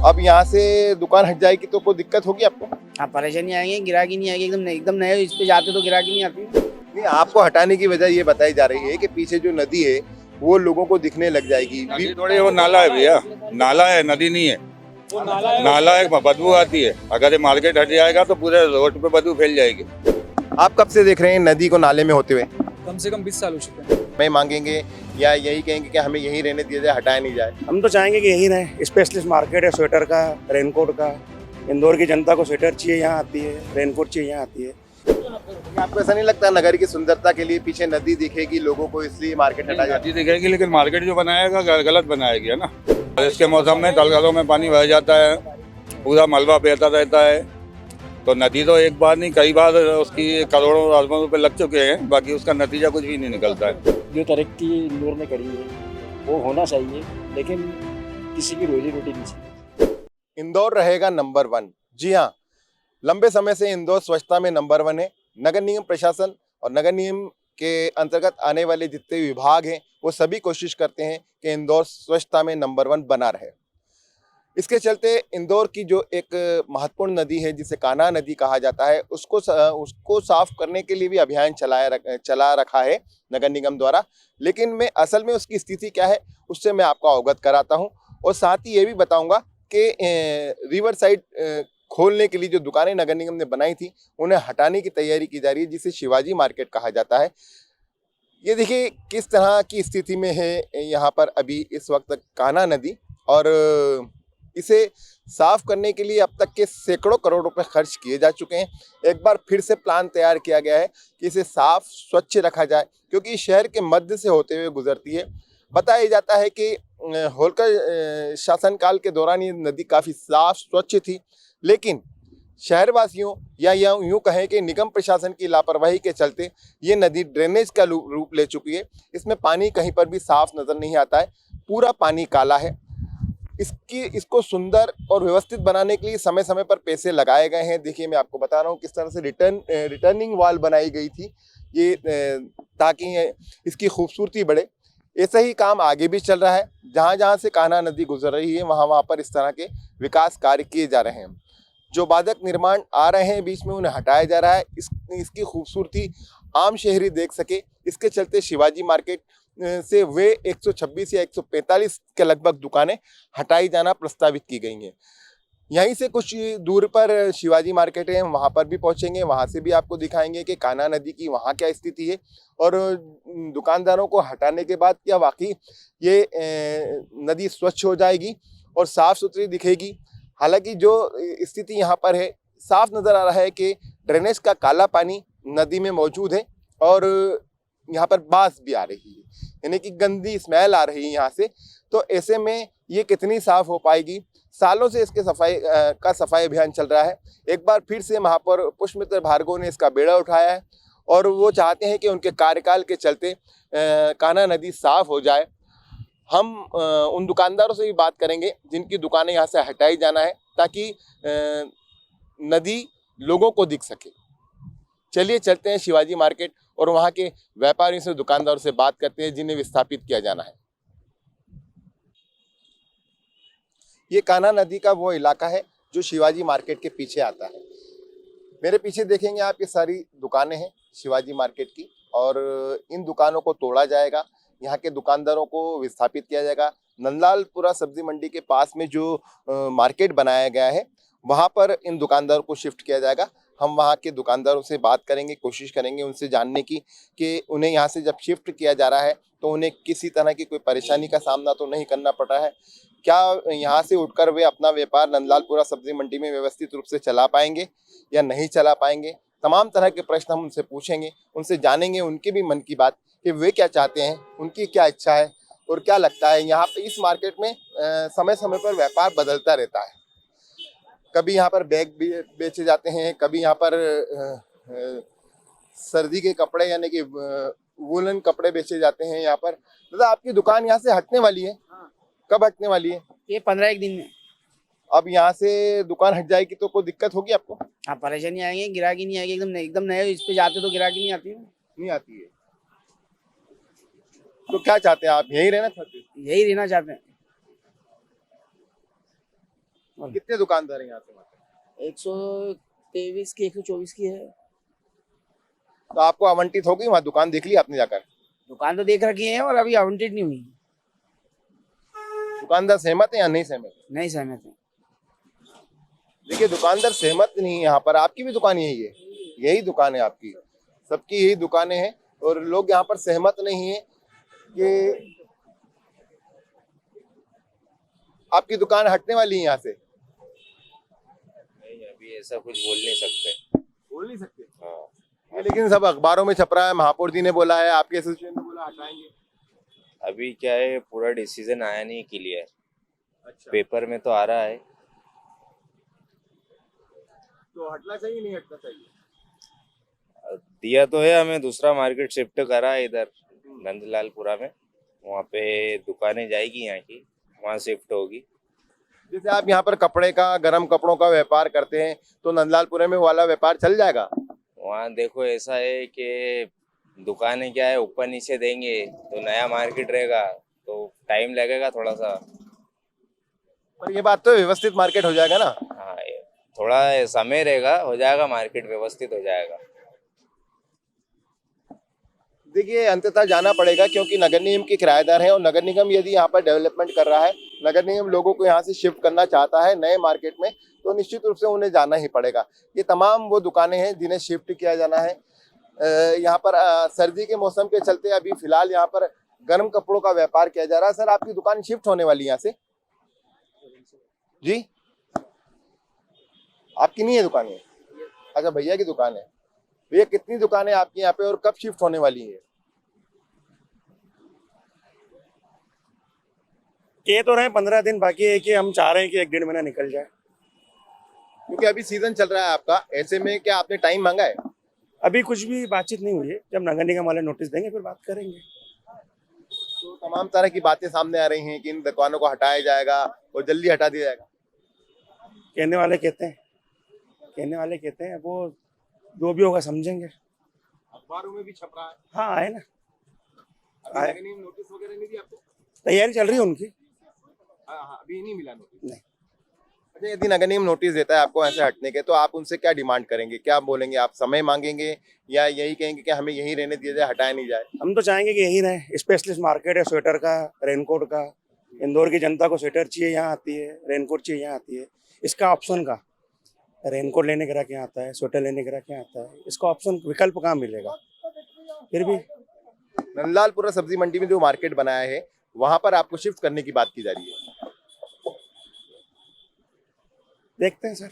अब यहाँ से दुकान हट जाएगी तो कोई दिक्कत होगी आपको? हाँ, परेशानी आएंगे, गिराकी नहीं आएगी। एकदम नए इस पे जाते तो गिराकी नहीं आती। नहीं, आपको हटाने की वजह ये बताई जा रही है कि पीछे जो नदी है वो लोगों को दिखने लग जाएगी। नदी थोड़ी, वो नाला है भैया, नाला है, नदी नहीं है। नाला है, बदबू आती है। अगर ये मार्केट हट जाएगा तो पूरे रोड पे बदबू फैल जाएगी। आप कब से देख रहे हैं नदी को नाले में होते हुए? कम से कम 20 साल हो चुके हैं। मैं मांगेंगे या यही कहेंगे कि हमें यहीं रहने दिया जाए, हटाया नहीं जाए? हम तो चाहेंगे कि यहीं रहें। स्पेशलिस्ट मार्केट है स्वेटर का, रेनकोट का। इंदौर की जनता को स्वेटर चाहिए, यहाँ आती है। रेनकोट चाहिए, यहाँ आती है। आपको ऐसा नहीं लगता नगर की सुंदरता के लिए पीछे नदी दिखेगी लोगों को, इसलिए मार्केट हटा जाती नदी दिखेगी, लेकिन मार्केट जो बनाएगा गलत बनाएगी, है ना। इसके मौसम में तलगलों में पानी भर जाता है, पूरा मलबा बहता रहता है। तो नदी तो एक बार नहीं, कई बार उसकी करोड़ों अरबों रुपए लग चुके हैं, बाकी उसका नतीजा कुछ भी नहीं निकलता है। जो तरक्की इंदौर ने करी है वो होना चाहिए, लेकिन किसी की रोजी रोटी नहीं चाहिए। इंदौर रहेगा नंबर 1। जी हाँ, लंबे समय से इंदौर स्वच्छता में नंबर 1 है। नगर निगम प्रशासन और नगर निगम के अंतर्गत आने वाले जितने विभाग हैं वो सभी कोशिश करते हैं कि इंदौर स्वच्छता में नंबर 1 बना रहे। इसके चलते इंदौर की जो एक महत्वपूर्ण नदी है जिसे कान्हा नदी कहा जाता है, उसको साफ करने के लिए भी अभियान चला रखा है नगर निगम द्वारा। लेकिन मैं असल में उसकी स्थिति क्या है उससे मैं आपको अवगत कराता हूं, और साथ ही ये भी बताऊंगा कि रिवर साइड खोलने के लिए जो दुकानें नगर निगम ने बनाई थी उन्हें हटाने की तैयारी की जा रही है, जिसे शिवाजी मार्केट कहा जाता है। ये देखिए किस तरह की स्थिति में है यहाँ पर अभी इस वक्त कान्हा नदी, और इसे साफ करने के लिए अब तक के सैकड़ों करोड़ रुपए खर्च किए जा चुके हैं। एक बार फिर से प्लान तैयार किया गया है कि इसे साफ स्वच्छ रखा जाए, क्योंकि शहर के मध्य से होते हुए गुजरती है। बताया जाता है कि होलकर शासनकाल के दौरान ये नदी काफ़ी साफ स्वच्छ थी, लेकिन शहरवासियों या यूँ कहें कि निगम प्रशासन की लापरवाही के चलते ये नदी ड्रेनेज का रूप ले चुकी है। इसमें पानी कहीं पर भी साफ नज़र नहीं आता है, पूरा पानी काला है। इसको सुंदर और व्यवस्थित बनाने के लिए समय समय पर पैसे लगाए गए हैं। देखिए मैं आपको बता रहा हूँ किस तरह से रिटर्निंग वॉल बनाई गई थी ये, ताकि इसकी खूबसूरती बढ़े। ऐसा ही काम आगे भी चल रहा है। जहाँ जहाँ से कान्हा नदी गुजर रही है वहाँ पर इस तरह के विकास कार्य किए जा रहे हैं। जो बाधक निर्माण आ रहे हैं बीच में उन्हें हटाया जा रहा है। इसकी खूबसूरती आम शहरी देख सके, इसके चलते शिवाजी मार्केट से वे 126 या 145 के लगभग दुकानें हटाई जाना प्रस्तावित की गई हैं। यहीं से कुछ दूर पर शिवाजी मार्केट है, वहाँ पर भी पहुँचेंगे, वहाँ से भी आपको दिखाएंगे कि कान्हा नदी की वहाँ क्या स्थिति है, और दुकानदारों को हटाने के बाद क्या वाकई ये नदी स्वच्छ हो जाएगी और साफ़ सुथरी दिखेगी। हालांकि जो स्थिति यहाँ पर है, साफ नज़र आ रहा है कि ड्रेनेज का काला पानी नदी में मौजूद है और यहाँ पर बास भी आ रही है, यानी कि गंदी स्मेल आ रही है यहाँ से। तो ऐसे में ये कितनी साफ हो पाएगी? सालों से इसके सफाई अभियान चल रहा है। एक बार फिर से महापौर पुष्पमित्र भार्गव ने इसका बेड़ा उठाया है और वो चाहते हैं कि उनके कार्यकाल के चलते कान्हा नदी साफ हो जाए। हम उन दुकानदारों से भी बात करेंगे जिनकी दुकानें यहाँ से हटाई जाना है, ताकि नदी लोगों को दिख सके। चलिए चलते हैं शिवाजी मार्केट और वहाँ के व्यापारियों से, दुकानदारों से बात करते हैं जिन्हें विस्थापित किया जाना है। ये कान्हा नदी का वो इलाका है जो शिवाजी मार्केट के पीछे आता है। मेरे पीछे देखेंगे आप, ये सारी दुकानें हैं शिवाजी मार्केट की, और इन दुकानों को तोड़ा जाएगा, यहाँ के दुकानदारों को विस्थापित किया जाएगा। नंदलालपुरा सब्जी मंडी के पास में जो मार्केट बनाया गया है वहाँ पर इन दुकानदारों को शिफ्ट किया जाएगा। हम वहाँ के दुकानदारों से बात करेंगे, कोशिश करेंगे उनसे जानने की कि उन्हें यहाँ से जब शिफ्ट किया जा रहा है तो उन्हें किसी तरह की कोई परेशानी का सामना तो नहीं करना पड़ रहा है। क्या यहाँ से उठकर वे अपना व्यापार नंदलालपुरा सब्जी मंडी में व्यवस्थित रूप से चला पाएंगे या नहीं चला पाएंगे? तमाम तरह के प्रश्न हम उनसे पूछेंगे, उनसे जानेंगे उनके भी मन की बात कि वे क्या चाहते हैं, उनकी क्या इच्छा है और क्या लगता है। यहाँ पे इस मार्केट में समय समय पर व्यापार बदलता रहता है। कभी यहाँ पर बैग भी बेचे जाते हैं, कभी यहाँ पर सर्दी के कपड़े यानी कि वूलन कपड़े बेचे जाते हैं यहाँ पर। दादा आपकी दुकान यहाँ से हटने वाली है? हाँ। कब हटने वाली है? ये 15 दिन में। अब यहाँ से दुकान हट जाएगी तो कोई दिक्कत होगी आपको? हाँ, परेशानी आएंगे, गिराकी नहीं आएगी। एकदम नए इस पे जाते तो गिराकी नहीं आती। नहीं आती है तो क्या चाहते हैं आप, यहीं रहना चाहते हैं? यही रहना चाहते हैं। कितने दुकानदार हैं यहाँ से? 123 की 124 की है। तो आपको आवंटित होगी वहाँ दुकान देख ली आपने जाकर? दुकान तो देख रखी है और अभी आवंटित नहीं हुई। दुकानदार सहमत है या नहीं सहमत? नहीं सहमत है। देखिए दुकानदार सहमत नहीं है यहाँ पर। आपकी भी दुकान यही है? यही दुकान है आपकी, सबकी यही दुकानें हैं और लोग यहाँ पर सहमत नहीं है कि आपकी दुकान हटने वाली है यहाँ से। नहीं, अभी ऐसा कुछ बोल नहीं सकते। बोल नहीं सकते? हाँ, ये लेकिन सब अखबारों में छप रहा है, महापौर जी ने बोला है, आपके एसोसिएशन ने बोला हटाएंगे। अभी क्या है, पूरा डिसीजन आया नहीं क्लियर। अच्छा, पेपर में तो आ रहा है। तो हटना चाहिए नहीं हटना चाहिए? दिया तो है, हमें दूसरा मार्केट शिफ्ट करा है इधर नंदलालपुरा में। वहाँ पे दुकानें जाएगी यहाँ की, वहाँ शिफ्ट होगी। जैसे आप यहाँ पर कपड़े का, गर्म कपड़ों का व्यापार करते हैं तो नंदलालपुरे में वाला व्यापार चल जाएगा? वहाँ देखो ऐसा है कि दुकानें क्या है, ऊपर नीचे देंगे तो नया मार्केट रहेगा, तो टाइम लगेगा थोड़ा सा। पर ये बात तो व्यवस्थित मार्केट हो जाएगा ना? हाँ, ये थोड़ा समय रहेगा, हो जाएगा, मार्केट व्यवस्थित हो जाएगा। देखिए अंततः जाना पड़ेगा क्योंकि नगर निगम के किराएदार हैं और नगर निगम यदि यहाँ पर डेवलपमेंट कर रहा है, नगर निगम लोगों को यहाँ से शिफ्ट करना चाहता है नए मार्केट में, तो निश्चित रूप से उन्हें जाना ही पड़ेगा। ये तमाम वो दुकानें हैं जिन्हें शिफ्ट किया जाना है। यहाँ पर सर्दी के मौसम के चलते अभी फिलहाल यहाँ पर गर्म कपड़ों का व्यापार किया जा रहा है। सर आपकी दुकान शिफ्ट होने वाली है यहाँ से? जी आपकी नहीं है दुकान ये? अच्छा भैया की दुकान है। भैया कितनी दुकानें आपकी यहाँ पे और कब शिफ्ट होने वाली है? ये तो रहे 15 दिन, बाकी है कि हम चाह रहे हैं कि 1-1.5 महीना निकल जाए। क्योंकि अभी सीजन चल रहा है आपका, ऐसे में क्या आपने टाइम मांगा है? अभी कुछ भी बातचीत नहीं हुई है, जब नगर निगम वाले नोटिस देंगे फिर बात करेंगे। तो तमाम तरह की बातें सामने आ रही हैं कि इन दुकानों को हटाया जाएगा और जल्दी हटा दिया जाएगा। कहने वाले कहते हैं, वो जो भी होगा समझेंगे। अखबारों में भी छप रहा है। हाँ आए ना, अभी नगर निगम नोटिस वगैरह नहीं दी आपको? तैयारी चल रही है उनकी। हाँ अभी नहीं मिला नोटिस? नहीं। अच्छा यदि नगर निगम नोटिस देता है आपको ऐसे हटने के, तो आप उनसे क्या डिमांड करेंगे, क्या बोलेंगे? आप समय मांगेंगे या यही कहेंगे कि हमें यही रहने दिया जाए, हटाया नहीं जाए? हम तो चाहेंगे कि यही रहे। स्पेशलिस्ट मार्केट है स्वेटर का, रेनकोट का। इंदौर की जनता को स्वेटर चाहिए, यहाँ आती है। रेनकोट चाहिए, यहाँ आती है। इसका ऑप्शन का, रेनकोट लेने ग्राहक यहाँ आता है, स्वेटर लेने ग्राहक यहाँ आता है। इसका ऑप्शन विकल्प कहाँ मिलेगा? फिर भी नंदलालपुरा सब्जी मंडी में जो मार्केट बनाया है वहां पर आपको शिफ्ट करने की बात की जा रही है। देखते हैं सर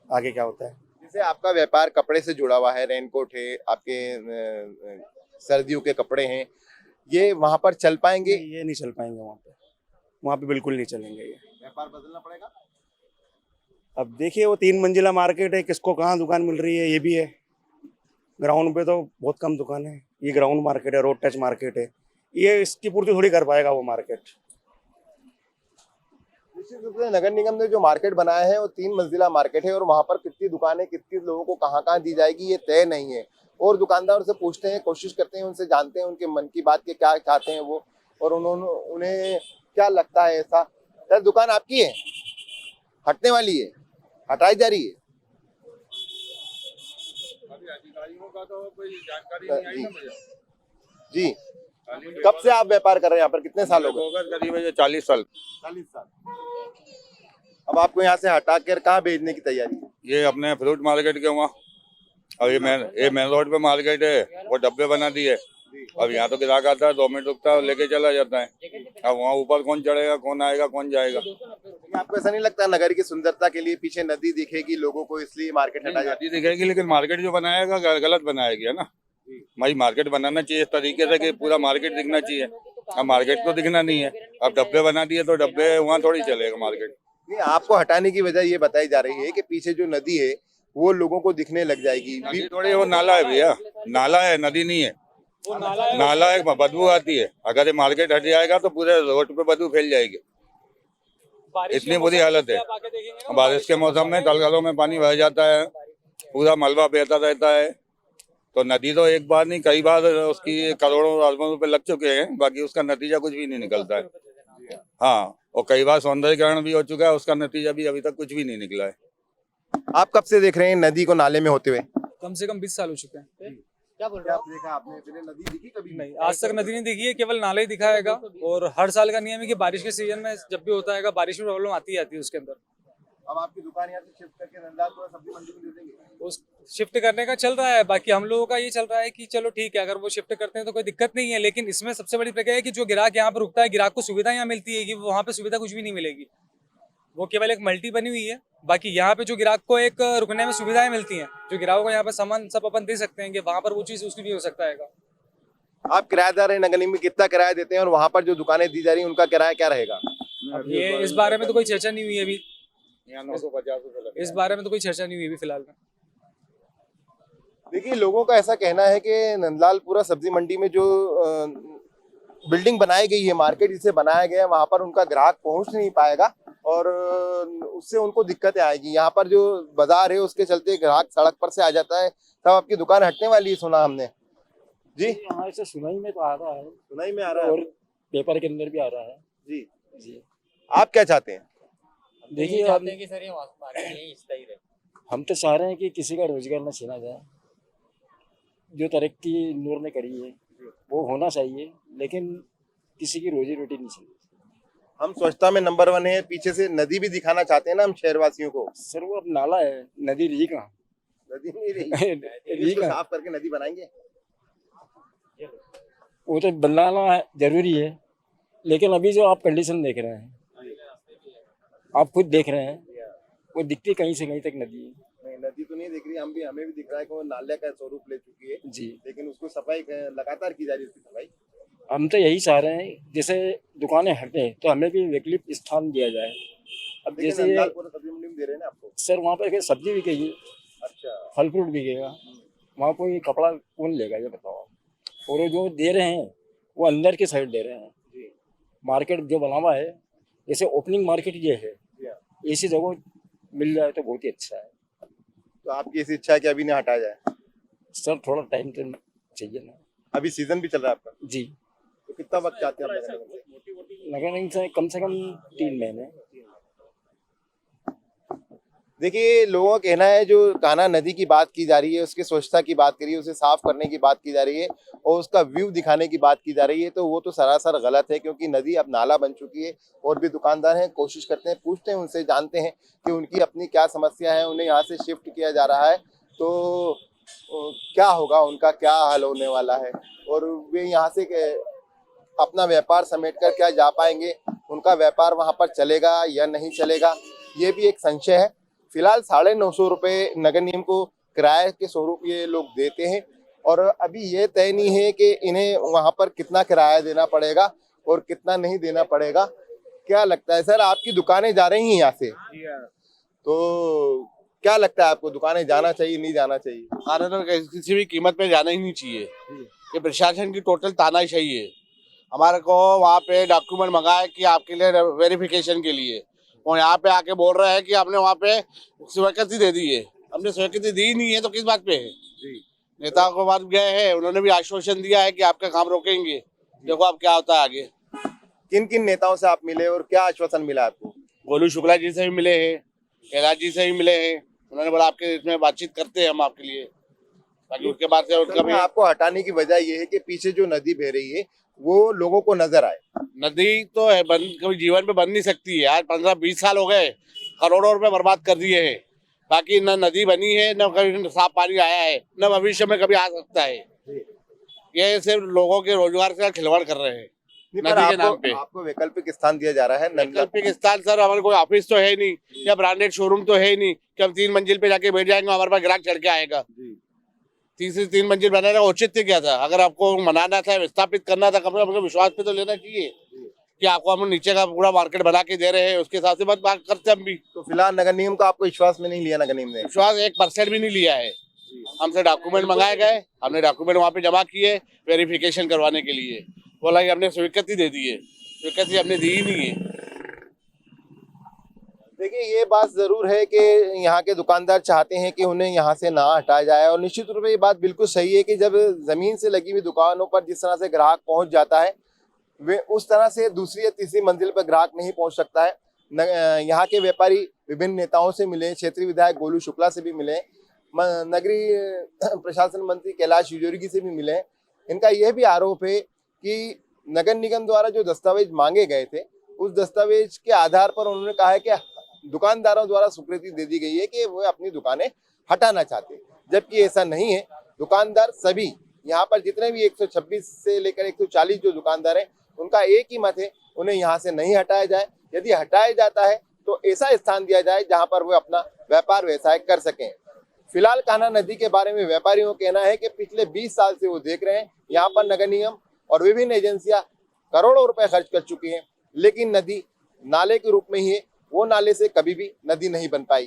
आगे क्या होता है। जैसे आपका व्यापार कपड़े से जुड़ा हुआ है, रेनकोट है, आपके सर्दियों के कपड़े हैं, ये वहां पर चल पाएंगे? ये नहीं चल पाएंगे वहाँ पे बिल्कुल नहीं चलेंगे ये। व्यापार बदलना पड़ेगा। अब देखिए वो 3 मंजिला मार्केट है, किसको कहाँ दुकान मिल रही है ये भी है। ग्राउंड पे तो बहुत कम दुकान है। ये ग्राउंड मार्केट है, रोड टच मार्केट है, ये इसकी पूर्ति थोड़ी कर पाएगा वो मार्केट। निश्चित रूप से नगर निगम ने जो मार्केट बनाया है वो 3 मंजिला मार्केट है और वहां पर कितनी दुकानें, कितने लोगों को कहाँ कहाँ दी जाएगी ये तय नहीं है। और दुकानदारों से पूछते हैं, कोशिश करते हैं, उनसे जानते हैं उनके मन की बात के क्या चाहते हैं वो, और उन्हें क्या लगता है ऐसा। सर दुकान आपकी है, हटने वाली है, हटाई जा रही है? अधिकारियों का तो कोई जानकारी नहीं आई ना मुझे। जी कब से आप व्यापार कर रहे हैं यहाँ पर, कितने साल हो गए? करीब 40 साल। 40 साल। अब आपको यहाँ से हटा कर कहाँ भेजने की तैयारी है? ये अपने फ्रूट मार्केट के वहाँ, और ये मेन रोड पे मार्केट है, वो डब्बे बना दिए। अब यहाँ तो ग्राहक आता है, 2 मिनट रुकता है, लेके चला जाता है। अब वहाँ ऊपर कौन चढ़ेगा, कौन आएगा, कौन जाएगा? आपको ऐसा नहीं लगता नगर की सुंदरता के लिए पीछे नदी दिखेगी लोगों को, इसलिए मार्केट हटा जाती नदी दिखेगी, लेकिन मार्केट जो बनाएगा गलत बनाएगी है ना। भाई मार्केट बनाना चाहिए इस तरीके से कि पूरा मार्केट दिखना चाहिए। अब मार्केट तो दिखना नहीं है, अब डब्बे बना दिए तो डब्बे वहाँ थोड़ी चलेगा मार्केट। नहीं, आपको हटाने की वजह ये बताई जा रही है कि पीछे जो नदी है वो लोगों को दिखने लग जाएगी। नदी थोड़ी, वो नाला है भैया, नाला है, नदी नहीं है। नाला है, बदबू आती है। अगर ये मार्केट हट जाएगा तो पूरे रोड पे बदबू फैल जाएगी, इतनी बुरी हालत है। बारिश के मौसम में तलगलों में पानी भर जाता है, पूरा मलबा बहता रहता है। तो नदी तो एक बार नहीं कई बार उसकी करोड़ों अरबों रुपए लग चुके हैं, बाकी उसका नतीजा कुछ भी नहीं निकलता है। हाँ और कई बार सौंदर्यीकरण भी हो चुका है, उसका नतीजा भी अभी तक कुछ भी नहीं निकला है। आप कब से देख रहे हैं नदी को नाले में होते हुए? कम से कम 20 साल हो चुके हैं। क्या बोल रहे हो? देखा आपने पहले नदी दिखी कभी? नहीं, आज तक नदी नहीं दिखी है, केवल नाला ही दिखा हैगा। और हर साल का नियम है कि बारिश के सीजन में जब भी होता है, बारिश में प्रॉब्लम आती है उसके अंदर। अब आपकी दुकान यहाँ से शिफ्ट करके नंदलालपुरा सब्जी मंडी में दे देंगे? उस शिफ्ट करने का चल रहा है। बाकी हम लोगों का ये चल रहा है कि चलो ठीक है, अगर वो शिफ्ट करते हैं तो कोई दिक्कत नहीं है। लेकिन इसमें सबसे बड़ी प्रक्रिया है कि जो ग्राहक यहाँ पर रुकता है, ग्राहक को सुविधा यहाँ मिलती है कि वहाँ पे सुविधा कुछ भी नहीं मिलेगी। वो केवल एक मल्टी बनी हुई है। बाकी यहाँ पे जो ग्राहक को एक रुकने में सुविधाएं मिलती हैं, जो ग्राहकों को यहाँ पे सामान सब अपन दे सकते हैं कि वहाँ पर वो चीज़ उसकी भी हो सकता है। आप किराएदार हैं, नगर निगम में कितना किराया देते हैं और वहाँ पर जो दुकानें दी जा रही हैं उनका किराया क्या रहेगा? अब ये इस बारे में तो कोई चर्चा नहीं हुई है अभी। यहाँ 950 रुपये लगता है। इस बारे में तो कोई चर्चा नहीं हुई अभी फिलहाल में। देखिए, लोगों का ऐसा कहना है कि नंदलालपुरा सब्जी मंडी में जो बिल्डिंग बनाई गई है, मार्केट जिसे बनाया गया है, वहाँ पर उनका ग्राहक पहुँच नहीं पाएगा और उससे उनको दिक्कतें आएगी। यहाँ पर जो बाजार है उसके चलते ग्राहक सड़क पर से आ जाता है। तब आपकी दुकान हटने वाली है, सुना हमने जी। यहाँ से सुनाई में तो आ रहा है, सुनाई में आ रहा है और पेपर के अंदर भी आ रहा है जी। जी। आप क्या चाहते हैं? देखिए हम तो चाह रहे हैं कि किसी का रोजगार न छीना जाए। जो तरक्की नूर ने करी है वो होना चाहिए, लेकिन किसी की रोजी रोटी नहीं चाहिए। हम स्वच्छता में नंबर 1 है, पीछे से नदी भी दिखाना चाहते हैं ना हम शहरवासियों को। सर वो अब नाला है, नदी रही कहाँ? नदी नहीं रही, रही इसको कहाँ? साफ करके नदी बनाएंगे। वो तो बनाना जरूरी है, लेकिन अभी जो आप कंडीशन देख रहे हैं, आप खुद देख रहे हैं, वो दिखती कहीं से कहीं तक नदी है। नहीं, नदी तो नहीं दिख रही, हमें भी दिख रहा है कि वो नाले का स्वरूप ले चुकी है जी। लेकिन उसको सफाई लगातार की जा रही है, उसकी सफाई। हम तो यही चाह रहे हैं, जैसे दुकानें हटे तो हमें भी वैकल्पिक स्थान दिया जाए। अब लेकिन जैसे नंदलालपुरा सब्जी मंडी में दे रहे हैं ना आपको। सर वहाँ पे सब्जी बिकेगी, अच्छा, फल फ्रूट बिकेगा, वहाँ कोई कपड़ा कौन लेगा ये बताओ? और वो जो दे रहे हैं वो अंदर की साइड दे रहे हैं। जी। मार्केट जो बना हुआ है, जैसे ओपनिंग मार्केट ये है, ऐसी जगह मिल जाए तो बहुत ही अच्छा है। तो आपकी ऐसी इच्छा है कि अभी नहीं हटाया जाए? सर थोड़ा टाइम तो चाहिए ना। अभी सीजन भी चल रहा है आपका, जी। तो कितना वक्त चाहते हैं आप नगर निगम से? नगर निगम से कम 3 महीने। देखिए, लोगों का कहना है जो कान्हा नदी की बात की जा रही है, उसकी स्वच्छता की बात करी है, उसे साफ करने की बात की जा रही है और उसका व्यू दिखाने की बात की जा रही है, तो वो तो सरासर गलत है। क्योंकि नदी अब नाला बन चुकी है। और भी दुकानदार हैं, कोशिश करते हैं, पूछते हैं उनसे, जानते हैं कि उनकी अपनी क्या समस्या है, उन्हें यहाँ से शिफ्ट किया जा रहा है तो क्या होगा, उनका क्या हल होने वाला है और वे यहाँ से अपना व्यापार समेट कर क्या जा पाएंगे, उनका व्यापार वहाँ पर चलेगा या नहीं चलेगा, ये भी एक संशय है। फिलहाल 950 रुपये नगर निगम को किराए के स्वरूप ये लोग देते हैं और अभी ये तय नहीं है कि इन्हें वहाँ पर कितना किराया देना पड़ेगा और कितना नहीं देना पड़ेगा। क्या लगता है सर, आपकी दुकानें जा रही हैं यहाँ से, तो क्या लगता है आपको, दुकानें जाना चाहिए नहीं जाना चाहिए? किसी भी कीमत पे जाना ही नहीं चाहिए। ये प्रशासन की टोटल तानाशाही है। हमारे को वहाँ पे डॉक्यूमेंट मंगाए कि आपके लिए वेरिफिकेशन के लिए, और यहाँ पे आके बोल रहे हैं कि आपने वहाँ पे स्वीकृति दे दी है। हमने स्वीकृति दी नहीं है तो किस बात पे है? नेताओं के पास गए हैं, उन्होंने भी आश्वासन दिया है कि आपका काम रोकेंगे। देखो अब क्या होता है आगे। किन किन नेताओं से आप मिले और क्या आश्वासन मिला आपको? गोलू शुक्ला जी से भी मिले हैं, कैलाश जी से भी मिले हैं। उन्होंने बोला आपके इसमें बातचीत करते हैं हम आपके लिए। बाकी उसके बाद से उनका भी आपको हटाने की वजह ये है कि पीछे जो नदी बह रही है वो लोगों को नजर आए। नदी तो है बंद, कभी जीवन में बन नहीं सकती है। आज 15-20 साल हो गए, करोड़ों रुपए बर्बाद कर दिए हैं। बाकी न नदी बनी है, न कभी साफ पानी आया है, न भविष्य में कभी आ सकता है। ये सिर्फ लोगों के रोजगार से खिलवाड़ कर रहे हैं नदी के नाम पे। आपको वैकल्पिक स्थान दिया जा रहा है। वैकल्पिक स्थान सर, हमारे कोई ऑफिस तो है नहीं या ब्रांडेड शोरूम तो है नहीं कि हम 3 मंजिल पे जाके बैठ जाएंगे, हमारे पास ग्राहक चढ़ के आएगा। तीसरी 3 मंजिल बनाने का औचित्य क्या था? अगर आपको मनाना था, विस्थापित करना था, कम से कम विश्वास पे तो लेना चाहिए कि आपको हम नीचे का पूरा मार्केट बना के दे रहे हैं, उसके हिसाब से बात करते हम भी। तो फिलहाल नगर निगम को आपको विश्वास में नहीं लिया? नगर निगम ने विश्वास 1% भी नहीं लिया है। हमसे डॉक्यूमेंट मंगाए गए, हमने डॉक्यूमेंट वहाँ पे जमा किए वेरिफिकेशन करवाने के लिए। बोला कि हमने स्वीकृति दे दी है, स्वीकृति हमने दी ही नहीं है। देखिए, ये बात जरूर है कि यहाँ के दुकानदार चाहते हैं कि उन्हें यहाँ से ना हटाया जाए और निश्चित रूप से ये बात बिल्कुल सही है कि जब जमीन से लगी हुई दुकानों पर जिस तरह से ग्राहक पहुँच जाता है वे उस तरह से दूसरी या तीसरी मंजिल पर ग्राहक नहीं पहुंच सकता है। यहाँ के व्यापारी विभिन्न नेताओं से मिले, क्षेत्रीय विधायक गोलू शुक्ला से भी मिले, नगरीय प्रशासन मंत्री कैलाश विजयवर्गीय से भी मिले। इनका यह भी आरोप है कि नगर निगम द्वारा जो दस्तावेज मांगे गए थे, उस दस्तावेज के आधार पर उन्होंने कहा है कि दुकानदारों द्वारा स्वीकृति दे दी गई है कि वो अपनी दुकानें हटाना चाहते हैं, जबकि ऐसा नहीं है। दुकानदार सभी यहाँ पर जितने भी 126 से लेकर 140 जो दुकानदार हैं, उनका एक ही मत है, उन्हें यहाँ से नहीं हटाया जाए। यदि हटाया जाता है तो ऐसा स्थान दिया जाए जहाँ पर वो अपना व्यापार व्यवसाय कर सकें। फिलहाल कान्हा नदी के बारे में व्यापारियों का कहना है कि पिछले 20 साल से वो देख रहे हैं, यहाँ पर नगर निगम और विभिन्न एजेंसियां करोड़ों रुपए खर्च कर चुकी हैं, लेकिन नदी नाले के रूप में ही है, वो नाले से कभी भी नदी नहीं बन पाई।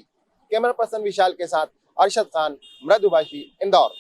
कैमरा पर्सन विशाल के साथ अरशद खान, मृदुभाषी, इंदौर।